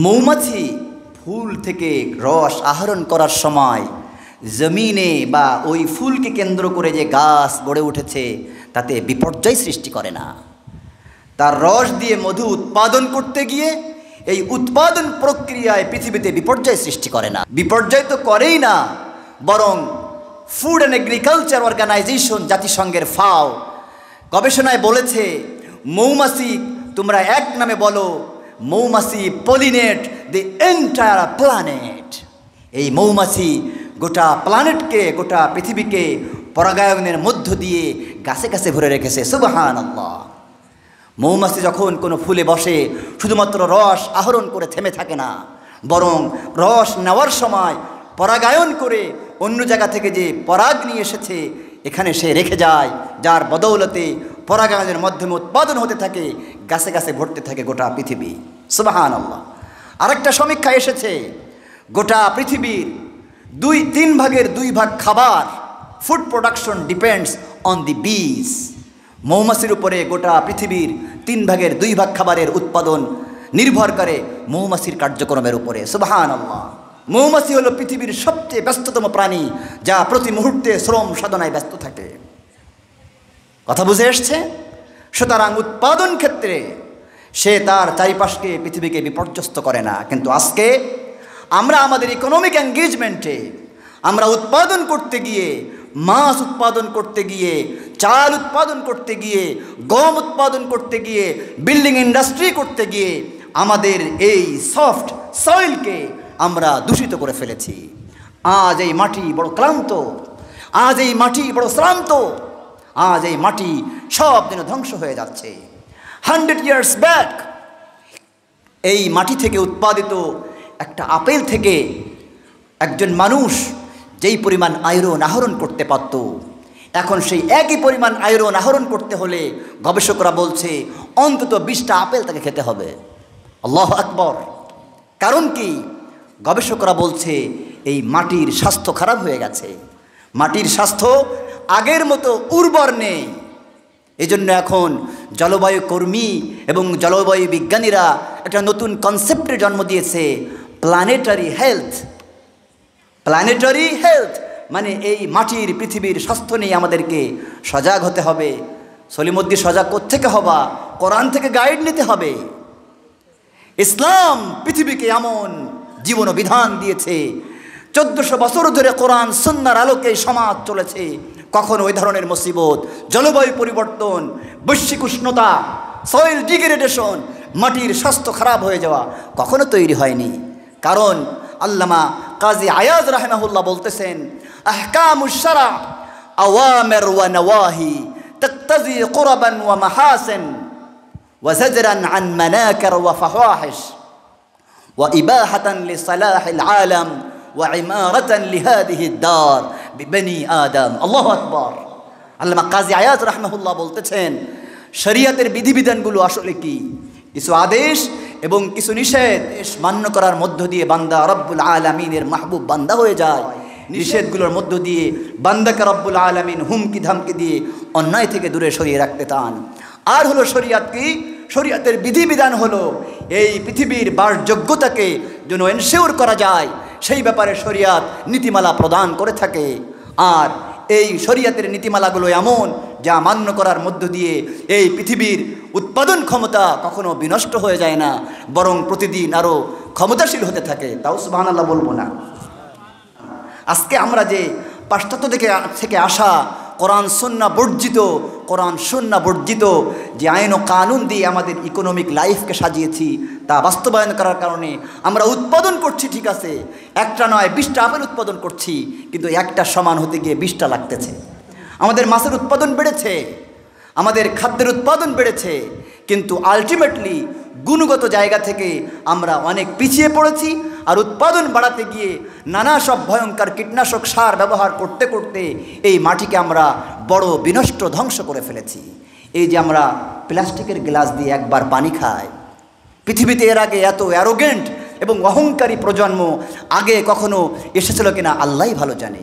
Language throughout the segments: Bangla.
মৌমাছি ফুল থেকে রস আহরণ করার সময় জমিনে বা ওই ফুলকে কেন্দ্র করে যে গাছ গড়ে উঠেছে তাতে বিপর্যয় সৃষ্টি করে না। তার রস দিয়ে মধু উৎপাদন করতে গিয়ে এই উৎপাদন প্রক্রিয়ায় পৃথিবীতে বিপর্যয় সৃষ্টি করে না। বিপর্যয় তো করেই না, বরং ফুড অ্যান্ড এগ্রিকালচার অর্গানাইজেশন, জাতিসংঘের ফাও গবেষণায় বলেছে, মৌমাছি তোমরা এক নামে বলো, মৌমাছি পলিনেট দি এন্টায়ার প্ল্যানেট। এই মৌমাছি গোটা প্ল্যানেটকে, গোটা পৃথিবীকে পরাগায়নের মধ্য দিয়ে গাছে গাছে ভরে রেখেছে। সুবহানাল্লাহ। মৌমাছি যখন কোনো ফুলে বসে শুধুমাত্র রস আহরণ করে থেমে থাকে না, বরং রস নেওয়ার সময় পরাগায়ন করে অন্য জায়গা থেকে যে পরাগ নিয়ে এসেছে এখানে সে রেখে যায়, যার বদৌলতে পরাগায়নের মাধ্যমে উৎপাদন হতে থাকে, গাছে গাছে ভরতে থাকে গোটা পৃথিবী। সুবহানাল্লাহ। আরেকটা সমীক্ষা এসেছে, গোটা পৃথিবীর 2-3 ভাগের 2 ভাগ খাবার, food production depends on the বিজ। মৌমাছির উপরে গোটা পৃথিবীর 3 ভাগের 2 ভাগ খাবারের উৎপাদন নির্ভর করে মৌমাছির কার্যক্রমের উপরে। সুবহানাল্লাহ। মৌমাছি হলো পৃথিবীর সবচেয়ে ব্যস্ততম প্রাণী, যা প্রতি মুহূর্তে শ্রম সাধনায় ব্যস্ত থাকে। কথা বুঝে এসছে? সুতরাং উৎপাদন ক্ষেত্রে সে তার চারিপাশকে, পৃথিবীকে বিপর্যস্ত করে না। কিন্তু আজকে আমরা আমাদের ইকোনমিক এঙ্গেজমেন্টে আমরা উৎপাদন করতে গিয়ে, মাছ উৎপাদন করতে গিয়ে, চাল উৎপাদন করতে গিয়ে, গম উৎপাদন করতে গিয়ে, বিল্ডিং ইন্ডাস্ট্রি করতে গিয়ে আমাদের এই সফট সয়েলকে আমরা দূষিত করে ফেলেছি। আজ এই মাটি বড় ক্লান্ত, আজ এই মাটি বড় শ্রান্ত, আজ এই মাটি সব যেন ধ্বংস হয়ে যাচ্ছে। 100 years ব্যাক এই মাটি থেকে উৎপাদিত একটা আপেল থেকে একজন মানুষ যেই পরিমাণ আয়রন আহরণ করতে পারত, এখন সেই একই পরিমাণ আয়রন আহরণ করতে হলে গবেষকরা বলছে অন্তত 20টা আপেল তাকে খেতে হবে। আল্লাহু আকবার। কারণ কি? গবেষকরা বলছে এই মাটির স্বাস্থ্য খারাপ হয়ে গেছে, মাটির স্বাস্থ্য আগের মতো উর্বর নেই। এজন্য এখন জলবায়ু কর্মী এবং জলবায়ু বিজ্ঞানীরা একটা নতুন কনসেপ্টের জন্ম দিয়েছে, প্ল্যানেটারি হেলথ। প্ল্যানেটারি হেলথ মানে এই মাটির, পৃথিবীর স্বাস্থ্য নিয়ে আমাদেরকে সজাগ হতে হবে। সলিমুদ্দিন সজাগ কোত্থেকে হবা? কোরআন থেকে গাইড নিতে হবে। ইসলাম পৃথিবীকে এমন জীবন বিধান দিয়েছে, 1400 বছর ধরে কোরআন সুন্নাহর আলোকে সমাজ চলেছে। কখনো ওই ধরনের মুসিবত, জলবায়ু পরিবর্তন, বৈশ্বিক উষ্ণতা, সয়েল ডিগ্রেডেশন, মাটির স্বাস্থ্য খারাপ হয়ে যাওয়া কখনো তৈরি হয়নি। কারণ আল্লামা কাজী আয়াজ রাহিমাহুল্লাহ বলতেছেন, আহকামুশ শারা আওয়ামির ওয়া নওয়াহি তাকতাজি কুরবান ওয়া মাহাসিন ওয়া জাজরান আন মানাকির ওয়া ফাওয়াহিশ ওয়া ইবাহাতান লিসালাহিল আলাম ওয়া ইমারাতান লিহাদিহি দার বিবনি আদম। আল্লাহু আকবার। আল্লামা কাজী আয়াজ রাহিমাহুল্লাহ বলতেছেন, শরীয়তের বিধিবিধানগুলো আসলে কি? কিছু আদেশ এবং কিছু নিষেধ মান্য করার মধ্য দিয়ে বান্দা রব্বুল আলামিনের মাহবুব বান্দা হয়ে যায়। নিষেধগুলোর মধ্য দিয়ে বান্দাকে রব্বুল আলামিন হুমকি ধামকি দিয়ে অন্যায় থেকে দূরে সরিয়ে রাখতে চান। আর হলো শরীয়ত কি? শরীয়তের বিধিবিধান হলো এই পৃথিবীর বাসযোগ্যতাকে যেন এনশিওর করা যায়, সেই ব্যাপারে শরীয়ত নীতিমালা প্রদান করে থাকে। আর এই শরীয়তের নীতিমালাগুলো এমন যা মান্য করার মধ্য দিয়ে এই পৃথিবীর উৎপাদন ক্ষমতা কখনো বিনষ্ট হয়ে যায় না, বরং প্রতিদিন আরও ক্ষমতাশীল হতে থাকে। তাও সুবহানাল্লাহ বলবো না। আজকে আমরা যে পাশ্চাত্য থেকে আসা কোরআন সুন্নাহ বর্জিত যে আইন ও কানুন দিয়ে আমাদের ইকোনমিক লাইফকে সাজিয়েছি, তা বাস্তবায়ন করার কারণে আমরা উৎপাদন করছি, ঠিক আছে, একটা নয় 20টা আপেল উৎপাদন করছি, কিন্তু একটা সমান হতে গিয়ে 20টা লাগতেছে। আমাদের মাছের উৎপাদন বেড়েছে, আমাদের খাদ্যের উৎপাদন বেড়েছে, কিন্তু আলটিমেটলি গুণগত জায়গা থেকে আমরা অনেক পিছিয়ে পড়েছি। আর উৎপাদন বাড়াতে গিয়ে নানা সব ভয়ঙ্কর কীটনাশক সার ব্যবহার করতে করতে এই মাটিকে আমরা বড় বিনষ্ট, ধ্বংস করে ফেলেছি। এই যে আমরা প্লাস্টিকের গ্লাস দিয়ে একবার পানি খাই, পৃথিবীতে এর আগে এত অ্যারোগেন্ট এবং অহংকারী প্রজন্ম আগে কখনো এসেছিল কিনা আল্লাহই ভালো জানে।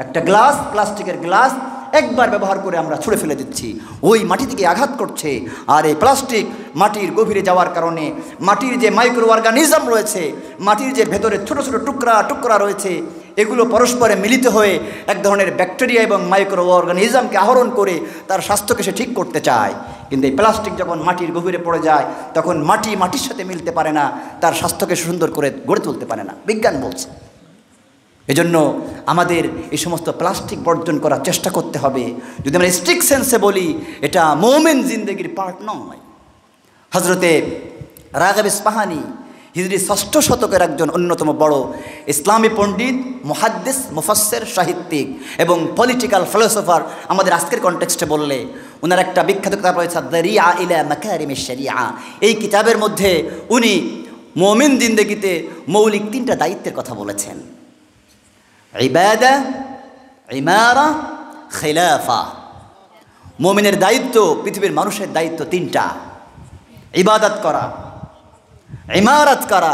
একটা গ্লাস, প্লাস্টিকের গ্লাস একবার ব্যবহার করে আমরা ছুঁড়ে ফেলে দিচ্ছি, ওই মাটি থেকে আঘাত করছে। আর এই প্লাস্টিক মাটির গভীরে যাওয়ার কারণে মাটির যে মাইক্রো অর্গানিজম রয়েছে, মাটির যে ভেতরে ছোট ছোট টুকরা টুকরা রয়েছে, এগুলো পরস্পরে মিলিত হয়ে এক ধরনের ব্যাকটেরিয়া এবং মাইক্রো অর্গানিজমকে আহরণ করে তার স্বাস্থ্যকে সে ঠিক করতে চায়। কিন্তু এই প্লাস্টিক যখন মাটির গভীরে পড়ে যায়, তখন মাটি মাটির সাথে মিলতে পারে না, তার স্বাস্থ্যকে সুন্দর করে গড়ে তুলতে পারে না, বিজ্ঞান বলছে। এজন্য আমাদের এই সমস্ত প্লাস্টিক বর্জন করার চেষ্টা করতে হবে। যদি আমরা স্ট্রিক্ট সেন্সে বলি, এটা মুমিন জিন্দেগির পার্ট নয়। হজরতে রাগিব ইস্পাহানি হিজরি ৬ষ্ঠ শতকের একজন অন্যতম বড় ইসলামী পণ্ডিত, মুহাদ্দিস, মুফাসসির, সাহিত্যিক এবং পলিটিক্যাল ফিলোসফার। আমাদের আজকের কনটেক্সটে বললে ওনার একটা বিখ্যাত কিতাব রয়েছে দারিয়া ইলা মাকারিমিশ শরিয়া। এই কিতাবের মধ্যে উনি মুমিন জিন্দেগিতে মৌলিক 3টা দায়িত্বের কথা বলেছেন: ইবাদা, ইমারা, খিলাফা। মুমিনের দায়িত্ব, পৃথিবীর মানুষের দায়িত্ব 3টা: ইবাদত করা, ইমারত করা,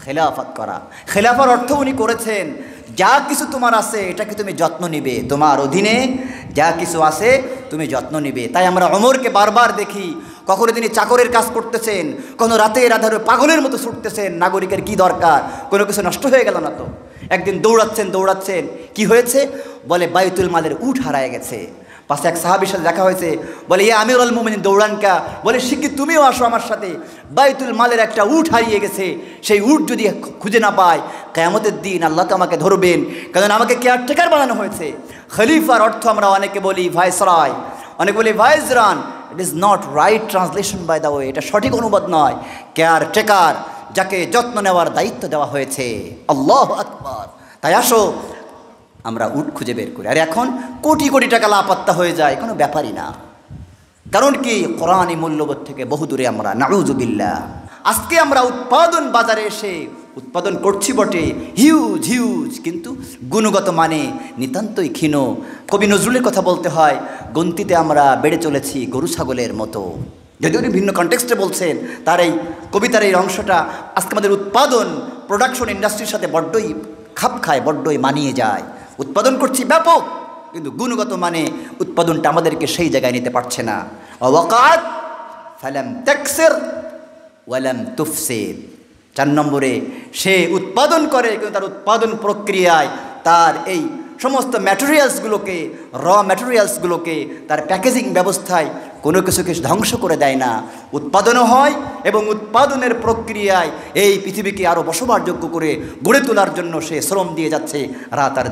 খেলাফত করা। খেলাফার অর্থ উনি করেছেন, যা কিছু তোমার আছে এটাকে তুমি যত্ন নিবে, তোমার অধীনে যা কিছু আছে তুমি যত্ন নিবে। তাই আমরা ওমরকে বারবার দেখি, কখনো তিনি চাকরের কাজ করতেছেন, কোনো রাতের আধারে পাগলের মতো ছুটতেছেন। নাগরিকের কি দরকার, কোনো কিছু নষ্ট হয়ে গেল না তো। একদিন দৌড়াচ্ছেন, কি হয়েছে? বলে বাইতুল মালের উট হারায় গেছে। পাশে এক সাহাবীর সাথে দেখা হয়েছে, বলে ইয়া আমিরুল মুমিনিন দৌড়ান কা? বলে শিগগির তুমিও আসো আমার সাথে, বাইতুল মালের একটা উট হারিয়ে গেছে, সেই উট যদি খুঁজে না পায় কিয়ামতের দিন আল্লাহ তো আমাকে ধরবেন, কারণ আমাকে কেয়ারটেকার বানানো হয়েছে। খলিফার অর্থ আমরা অনেকে বলি ভাইসরয়, অনেকে বলি ভাইসরান। It is not right translation by the way, এটা সঠিক অনুবাদ নয়। কেয়ারটেকার, যাকে যত্ন নেওয়ার দায়িত্ব দেওয়া হয়েছে। আল্লাহু আকবার। তাই আসো আমরা উট খুঁজে বের করি। আর এখন কোটি কোটি টাকা লাপাত্তা হয়ে যায়, কোনো ব্যাপারই না। কারণ কি, কোরআনী মূল্যবোধ থেকে বহু দূরে আমরা, নাউযুবিল্লাহ। আজকে আমরা উৎপাদন বাজারে এসে উৎপাদন করছি বটে, হিউজ, কিন্তু গুণগত মানে নিতান্তই ক্ষীণ। কবি নজরুলের কথা বলতে হয়, গন্তিতে আমরা বেড়ে চলেছি গরু ছাগলের মতো। যদিও উনি ভিন্ন কনটেক্সটে বলছেন, তার এই কবিতার এই অংশটা আজকে আমাদের উৎপাদন প্রোডাকশন ইন্ডাস্ট্রির সাথে বড্ডই খাপ খায়, বড্ডই মানিয়ে যায়। উৎপাদন করছি ব্যাপক, কিন্তু গুণগত মানে উৎপাদনটা আমাদেরকে সেই জায়গায় নিতে পারছে না। ওয়াকাত ফালাম তাকসির ওয়ালাম তুফসিদ। 4 নম্বরে, সে উৎপাদন করে কিন্তু তার উৎপাদন প্রক্রিয়ায় তার এই সমস্ত ম্যাটেরিয়ালসগুলোকে, র ম্যাটেরিয়ালসগুলোকে, তার প্যাকেজিং ব্যবস্থায় কোনো কিছুকে ধ্বংস করে দেয় না। উৎপাদনও হয় এবং উৎপাদনের প্রক্রিয়ায় এই পৃথিবীকে আরও বসবাসযোগ্য করে গড়ে তোলার জন্য সে শ্রম দিয়ে যাচ্ছে রাত আর